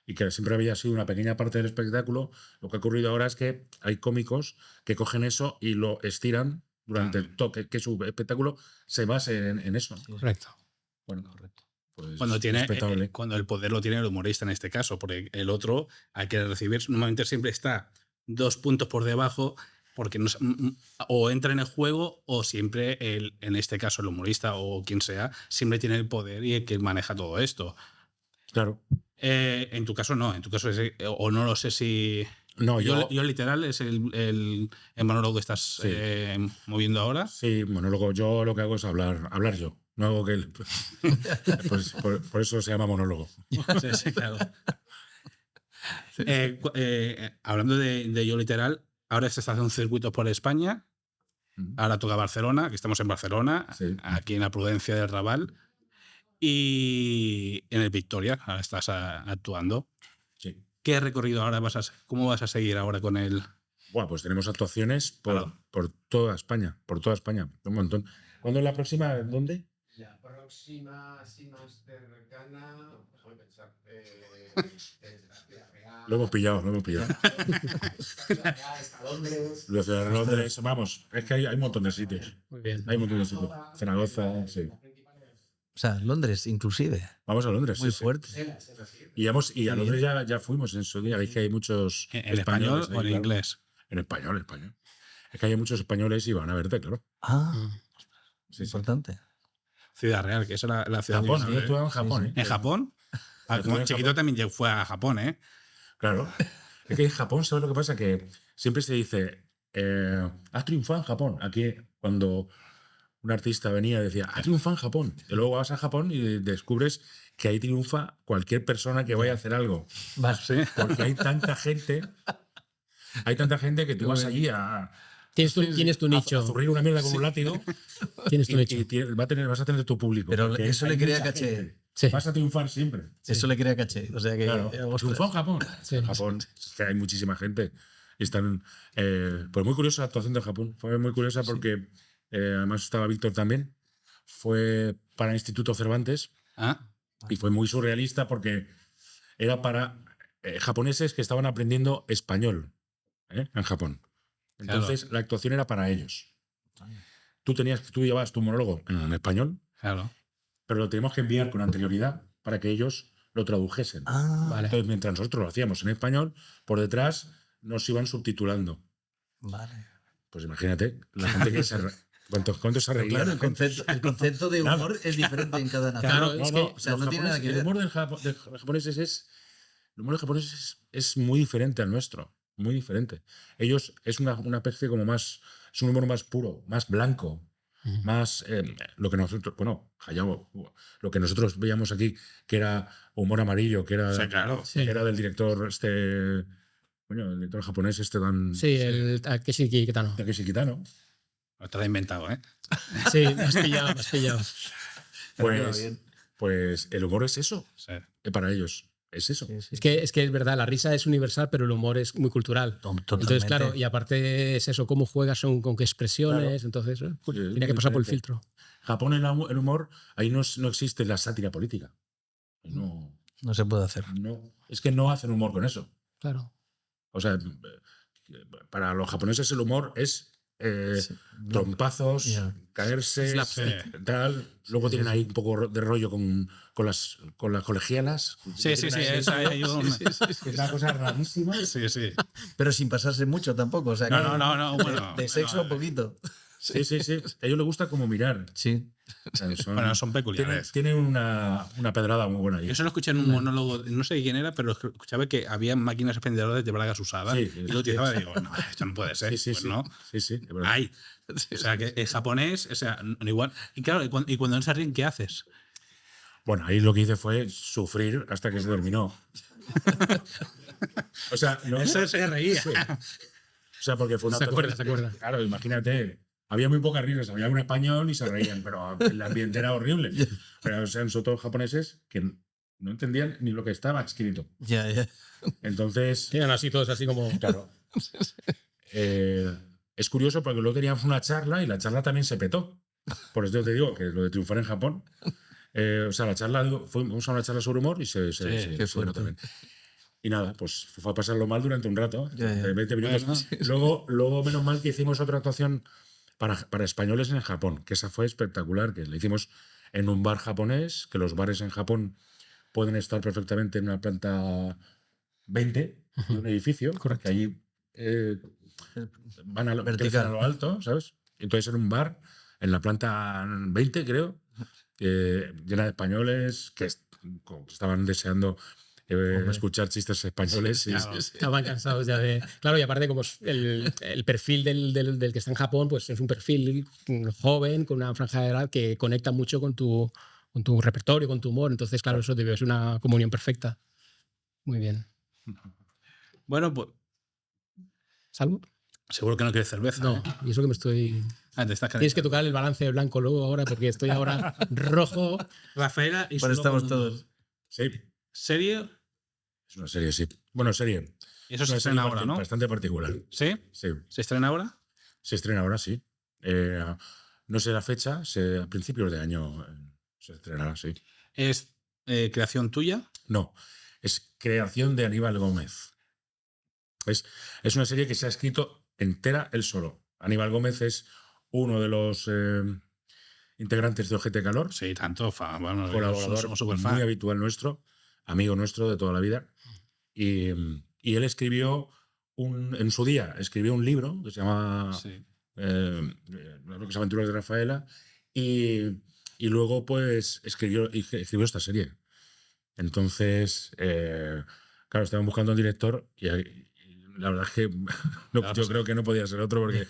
y que siempre había sido una pequeña parte del espectáculo, lo que ha ocurrido ahora es que hay cómicos que cogen eso y lo estiran durante todo, que su espectáculo se base en eso. Sí, correcto. Bueno, correcto. Pues cuando el poder lo tiene el humorista en este caso, porque el otro hay que recibir, normalmente siempre está 2 puntos por debajo, porque o entra en el juego o siempre, en este caso el humorista o quien sea, siempre tiene el poder y el que maneja todo esto. Claro. En tu caso no, en tu caso o no lo sé si... No, Yo literal es el monólogo que estás Sí. moviendo ahora. Sí, monólogo. Yo lo que hago es hablar yo. No hago que él. Pues por eso se llama monólogo. Sí, sí, claro. Hablando de yo literal, ahora se está haciendo un circuito por España. Ahora toca Barcelona, que estamos en Barcelona, Sí. aquí en la Prudencia del Raval. Y en el Victoria, ahora estás actuando. Sí. ¿Qué recorrido ahora cómo vas a seguir ahora con el...? Bueno, pues tenemos actuaciones por toda España. Por toda España. Un montón. ¿Cuándo es la próxima? ¿Dónde? La próxima, así más cercana, déjame pensar. Lo hemos pillado. Londres. Londres. Vamos, es que hay un montón de sitios. Muy bien. Hay un montón de sitios. Zaragoza, sí. O sea, Londres, inclusive. Vamos a Londres. Muy sí, sí. fuerte. Y a Londres ya fuimos en su día. Es que hay muchos. ¿En español españoles ahí, o en claro. inglés? En español. Es que hay muchos españoles y van a verte, claro. Ah, Sí. importante. Ciudad Real, que es la ciudad... Japón, de- yo estuve en Japón. ¿En Japón? Yo estuve en Chiquito Japón. también fue a Japón, ¿eh? Claro. Es que en Japón, ¿sabes lo que pasa? Que siempre se dice, has triunfado en Japón. Aquí, cuando un artista venía, decía, has triunfado en Japón. Y luego vas a Japón y descubres que ahí triunfa cualquier persona que vaya a hacer algo. Vale. Sí. Porque hay tanta gente que tú vas allí a Tienes tu nicho. a zurrir una mierda con un látigo Tienes tu nicho. y vas a tener tu público. Pero porque eso le hay crea mucha caché. gente. Sí. Vas a triunfar siempre. Eso le crea caché. O sea que. Claro. ostras. Triunfó en Japón. Sí. En Japón, que hay muchísima gente. Y están. Pues muy curiosa la actuación de Japón. Fue muy curiosa porque además estaba Víctor también. Fue para Instituto Cervantes Ah, y fue muy surrealista porque era para japoneses que estaban aprendiendo español en Japón. Entonces la actuación era para ellos. Tú llevabas tu monólogo en español, claro. pero lo teníamos que enviar con anterioridad para que ellos lo tradujesen. Ah, Vale. Entonces, mientras nosotros lo hacíamos en español, por detrás nos iban subtitulando. vale. Pues imagínate, la gente que se... ¿Cuánto se reía? Claro, la el gente? concepto de Nada. humor es diferente en cada nación. Claro, No, es no, que, o sea, los no tiene nada que el ver. humor de los japoneses el humor de los japoneses es muy diferente al nuestro. Muy diferente. Ellos es una especie como más... Es un humor más puro, más blanco. Más lo que nosotros... Bueno, Hayao, lo que nosotros veíamos aquí, que era humor amarillo, que era, Sí, claro. Sí. que era del director coño, el director japonés tan... Sí, el Takeshi Kitano. Takeshi Kitano. Te lo he inventado, ¿eh? Sí, me has pillado. Pues el humor es eso. Sí. Para ellos. Es eso. Sí, sí. Es que es verdad, la risa es universal, pero el humor es muy cultural. Totalmente. Entonces, claro, y aparte es eso, cómo juegas con qué expresiones. Claro. Entonces, Pues es tiene que pasar por el diferente. filtro. Japón, el humor, ahí no existe la sátira política. No, No se puede hacer. no. Es que no hacen humor con eso. Claro. O sea, para los japoneses el humor es Sí. trompazos, Ya. caerse, Slapstick. tal. Luego tienen ahí un poco de rollo con las colegialas. Sí, sí, sí. Hay un... Es una cosa rarísima. Sí, sí. Pero sin pasarse mucho tampoco. O sea, No, que no, bueno. de sexo bueno, poquito. Sí, sí, sí. A ellos les gusta como mirar. Sí. O sea, Bueno, son peculiares. Tienen una pedrada muy buena ahí. Yo solo escuché en un monólogo, no sé quién era, pero escuchaba que había máquinas expendedoras de bragas usadas. Sí, y lo utilizaba y digo, no, esto no puede ser. Sí, sí, Pues sí. no. Sí, sí, es verdad. Hay. O sea, que es japonés, o sea, no igual. Y claro, y cuando no se ríen, ¿qué haces? Bueno, ahí lo que hice fue sufrir hasta que se terminó. O sea, no, Eso se reía. Sí. O sea, porque fue una Se acuerda, actuación- se acuerda. Claro, imagínate. Había muy pocas risas, había un español y se reían, pero el ambiente era horrible. Pero o sea, son todos japoneses que no entendían ni lo que estaba escrito. Ya, ya. Entonces, Tienen así todos así como. claro. Es curioso porque luego teníamos una charla y la charla también se petó. Por eso te digo que lo de triunfar en Japón. O sea, la charla, fuimos a una charla sobre humor y se qué petó fuerte. también. Y nada, pues fue a pasarlo mal durante un rato, Ya, ya. de 20 minutos. Luego, menos mal que hicimos otra actuación para españoles en Japón, que esa fue espectacular, que la hicimos en un bar japonés, que los bares en Japón pueden estar perfectamente en una planta 20 de un edificio, Correcto. que allí van a lo, Vertical. crecen a lo alto, ¿sabes? Entonces en un bar, en la planta 20 creo, llena de españoles que estaban deseando escuchar chistes españoles. Sí, claro. sí, sí. Estaban cansados ya de. Claro, y aparte, como el perfil del que está en Japón, pues es un perfil joven, con una franja de edad que conecta mucho con tu repertorio, con tu humor. Entonces, claro, eso debe ser una comunión perfecta. Muy bien. Bueno, pues ¿Salud? seguro que no quieres cerveza. No, ¿eh? y eso que me estoy. Ah, te estás Tienes que tocar el balance blanco luego ahora, porque estoy ahora rojo. Rafaela y Bueno, su estamos loco mundo. todos. Sí, ¿Serie? es una serie, sí. Bueno, serie. Eso Es se una serie estrena ahora, ¿no? bastante particular. ¿Sí? Sí. ¿Se estrena ahora? Se estrena ahora, sí. No sé la fecha, a principios de año se estrenará, sí. ¿Es creación tuya? No, es creación de Aníbal Gómez. Es una serie que se ha escrito entera él solo. Aníbal Gómez es uno de los integrantes de Ojete Calor, Sí, tanto. Bueno, colaborador somos súper muy fan. habitual nuestro, amigo nuestro de toda la vida. Y él escribió, en su día, escribió un libro que se llama Sí. Las aventuras de Rafaela, y luego pues escribió esta serie. Entonces, claro, estaban buscando un director y la verdad es que Claro, yo creo que no podía ser otro porque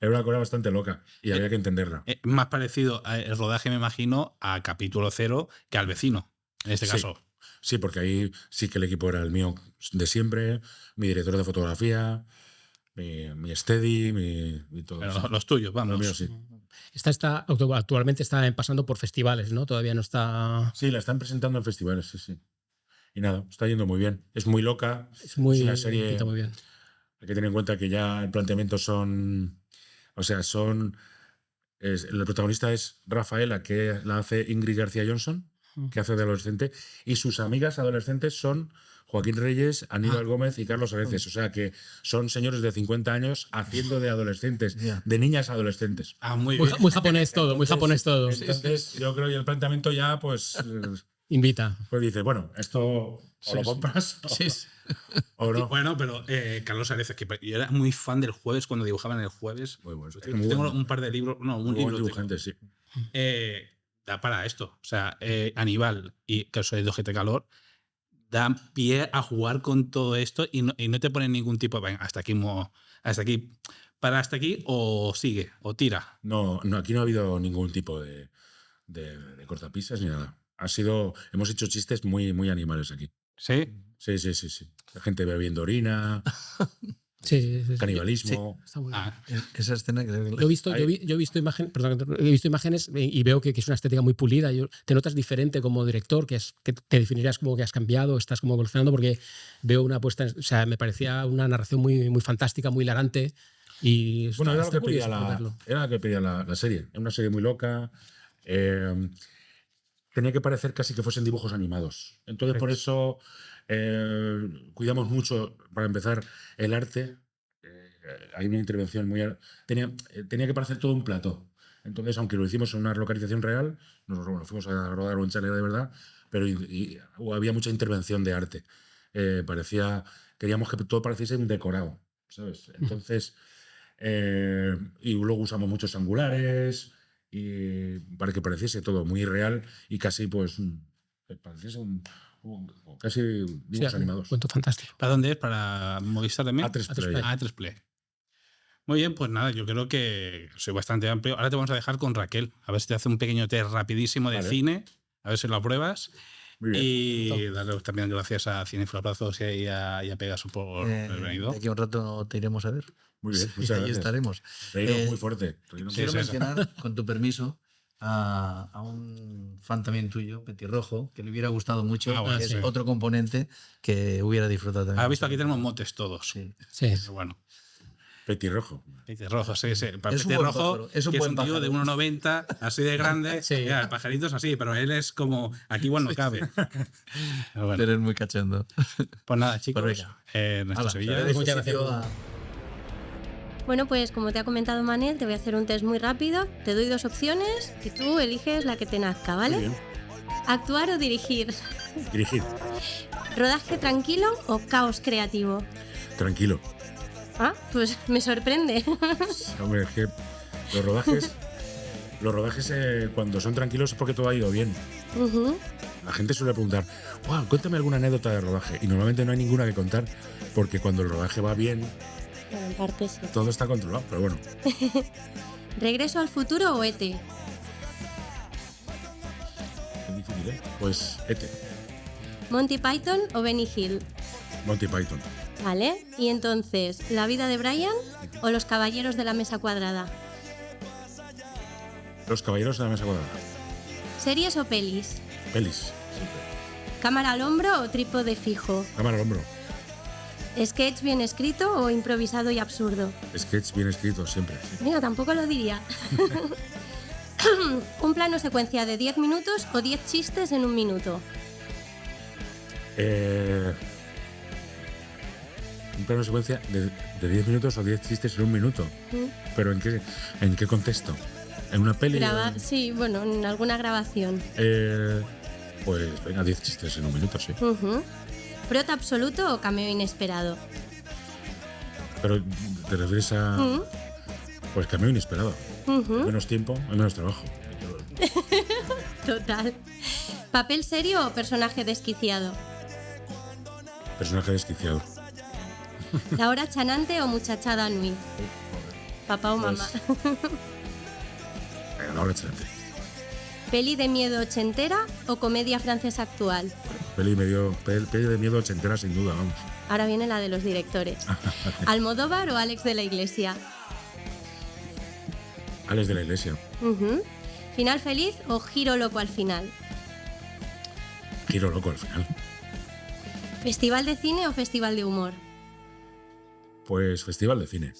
era una cosa bastante loca y había que entenderla. Más parecido el rodaje, me imagino, a Capítulo Cero que al vecino, en este Sí. caso. Sí, porque ahí sí que el equipo era el mío de siempre, mi director de fotografía, mi steady, mi todo. Pero sí. los tuyos, Lo vamos. mío, sí. Actualmente está pasando por festivales, ¿no? Todavía no está. Sí, la están presentando en festivales, sí, sí. Y nada, está yendo muy bien. Es muy loca. Es una serie. pinta muy bien. Hay que tener en cuenta que ya el planteamiento son. O sea, el protagonista es Rafaela, que la hace Ingrid García Johnson, que hace de adolescente, y sus amigas adolescentes son Joaquín Reyes, Aníbal Gómez y Carlos Areces. O sea, que son señores de 50 años haciendo de adolescentes, Ya. de niñas adolescentes. Ah, muy Muy, bien. muy japonés todo, muy japonés todo. Entonces, yo creo que el planteamiento ya, pues Invita. dice, bueno, esto o lo compras o no. Bueno, pero Carlos Areces, que yo era muy fan del Jueves cuando dibujaban el Jueves. Muy bueno. Tengo un par de libros, no, un Muy buen libro. dibujante, sí. Da para esto. O sea, Aníbal y que soy de Ojete Calor dan pie a jugar con todo esto y no te ponen ningún tipo de. Venga, hasta aquí. Para hasta aquí o sigue o tira. No, aquí no ha habido ningún tipo de cortapisas ni nada. Hemos hecho chistes muy, muy animales aquí. ¿Sí? Sí, sí, sí, sí. La gente bebiendo orina, Sí. canibalismo. Está muy bien. Ah, Esa escena creo que Yo he visto imágenes y veo que es una estética muy pulida. Te notas diferente como director, que te definirías como que has cambiado, estás como evolucionando, porque veo una puesta, o sea, me parecía una narración muy, muy fantástica, muy hilarante. Y Bueno, era lo está que pedía curioso verlo. la serie. Era una serie muy loca. Tenía que parecer casi que fuesen dibujos animados. Entonces, por eso cuidamos mucho, para empezar, el arte. Hay una intervención muy. Tenía que parecer todo un plató. Entonces, aunque lo hicimos en una localización real, nos fuimos a rodar un chalet de verdad, pero había mucha intervención de arte. Queríamos que todo pareciese un decorado, ¿sabes? Entonces, y luego usamos muchos angulares y para que pareciese todo muy real y casi, pues, pareciese casi dibujos Sí, animados. cuento fantástico. ¿Para dónde es? ¿Para Movistar también? A3 Play. A3 Play. Muy bien, pues nada, yo creo que soy bastante amplio. Ahora te vamos a dejar con Raquel, a ver si te hace un pequeño test rapidísimo de Vale. cine, a ver si lo apruebas. Muy bien. Y darle también gracias a Cineflabrazos y a Pegasus por haber venido. de aquí a un rato te iremos a ver. Muy bien, Sí, muchas ahí gracias. estaremos. Reíros muy fuerte. reíros Quiero muy fuerte. mencionar, con tu permiso, a un fan también tuyo, Petirrojo, que le hubiera gustado mucho, Ah, bueno, que es sí. otro componente que hubiera disfrutado también. Has visto, aquí tenemos motes todos. Sí. Sí. Pero bueno, Petirrojo. Petirrojo, sí, sí. Para Es un buen Petirrojo, pájaro, es un que es buen un tío pájaro. de 1,90, así de grande. Sí. Mira, el pajarito es así, pero él es como. Aquí igual no cabe. Pero bueno, Pero es muy cachondo. pues nada, chicos. Pues venga. Ernesto Hala, Sevilla. te dejo Muchas sitio gracias. Bueno, pues como te ha comentado Manel, te voy a hacer un test muy rápido. Te doy 2 opciones y tú eliges la que te nazca, Muy ¿vale? bien. Actuar o dirigir. Dirigir. Rodaje tranquilo o caos creativo. Tranquilo. Ah, pues me sorprende. Hombre, es que los rodajes cuando son tranquilos es porque todo ha ido bien. Ujú. la gente suele preguntar, wow, cuéntame alguna anécdota de rodaje. Y normalmente no hay ninguna que contar porque cuando el rodaje va bien, Bueno, en parte sí. todo está controlado. Pero bueno, ¿Regreso al futuro o E.T.? es difícil, ¿eh? Pues ET, ¿Monty Python o Benny Hill? Monty Python. Vale. Y entonces, ¿La vida de Brian o Los caballeros de la mesa cuadrada? Los caballeros de la mesa cuadrada. ¿Series o pelis? Pelis, siempre. ¿Cámara al hombro o trípode fijo? Cámara al hombro. ¿Sketch bien escrito o improvisado y absurdo? Sketch bien escrito, siempre. Sí. Mira, tampoco lo diría. ¿Un plano secuencia de 10 minutos o 10 chistes en 1 minuto? Un plano de secuencia de 10 minutos o 10 chistes en 1 minuto. ¿Pero en qué contexto? ¿En una peli? Sí, bueno, en alguna grabación. Pues venga, 10 chistes en 1 minuto, sí. ¿Prota absoluto o cameo inesperado? Pero te refieres a... Pues cameo inesperado. Menos tiempo, hay menos trabajo. Total. ¿Papel serio o personaje desquiciado? Personaje desquiciado. ¿La hora chanante o muchachada nui? ¿Papá o mamá? Venga, la hora excelente. ¿Peli de miedo ochentera o comedia francesa actual? Peli de miedo ochentera, sin duda, vamos. Ahora viene la de los directores. ¿Almodóvar o Alex de la Iglesia? Alex de la Iglesia. ¿Final feliz o giro loco al final? Giro loco al final. ¿Festival de cine o festival de humor? Pues festival de cine.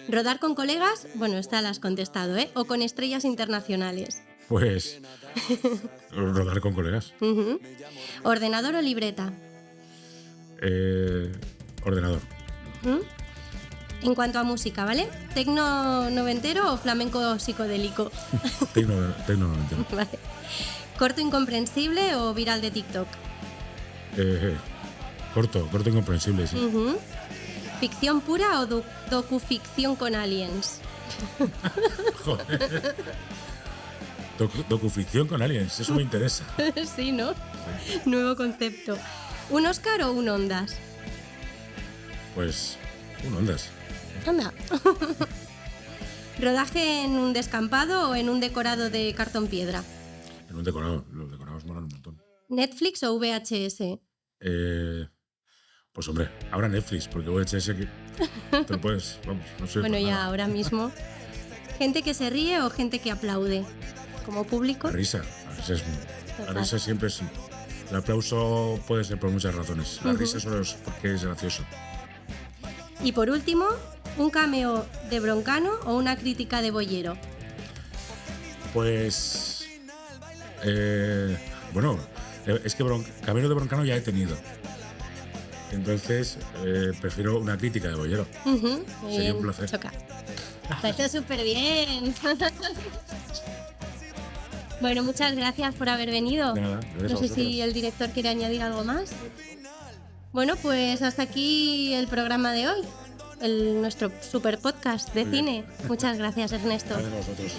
¿Rodar con colegas? Bueno, esta la has contestado, ¿eh? ¿O con estrellas internacionales? Pues rodar con colegas. ¿Ordenador o libreta? Ordenador. En cuanto a música, ¿vale? ¿Tecno noventero o flamenco psicodélico? Tecno noventero. Vale. ¿Corto incomprensible o viral de TikTok? Corto incomprensible, sí. ¿Ficción pura o docuficción con aliens? Joder. Docuficción con aliens, eso me interesa. Sí, ¿no? Nuevo concepto. ¿Un Oscar o un Ondas? Pues un Ondas. Anda. ¿Rodaje en un descampado o en un decorado de cartón piedra? En un decorado, los decorados molan un montón. ¿Netflix o VHS? Pues hombre, ahora Netflix, porque VHS que te lo puedes, vamos, no sé. Bueno, por ya nada. ahora mismo. ¿Gente que se ríe o gente que aplaude? ¿Como público? La risa siempre es... El aplauso puede ser por muchas razones. La risa solo es porque es gracioso. Y por último, ¿un cameo de Broncano o una crítica de Bollero? Pues... bueno, es que cameo de Broncano ya he tenido. Entonces, prefiero una crítica de Bollero. Sería un placer. Choca. Lo ha hecho súper bien. Bueno, muchas gracias por haber venido. De nada, gracias a No sé vosotros. si el director quiere añadir algo más. Bueno, pues hasta aquí el programa de hoy. Nuestro super podcast de Muy bien. cine. Muchas gracias, Ernesto. Gracias a vosotros.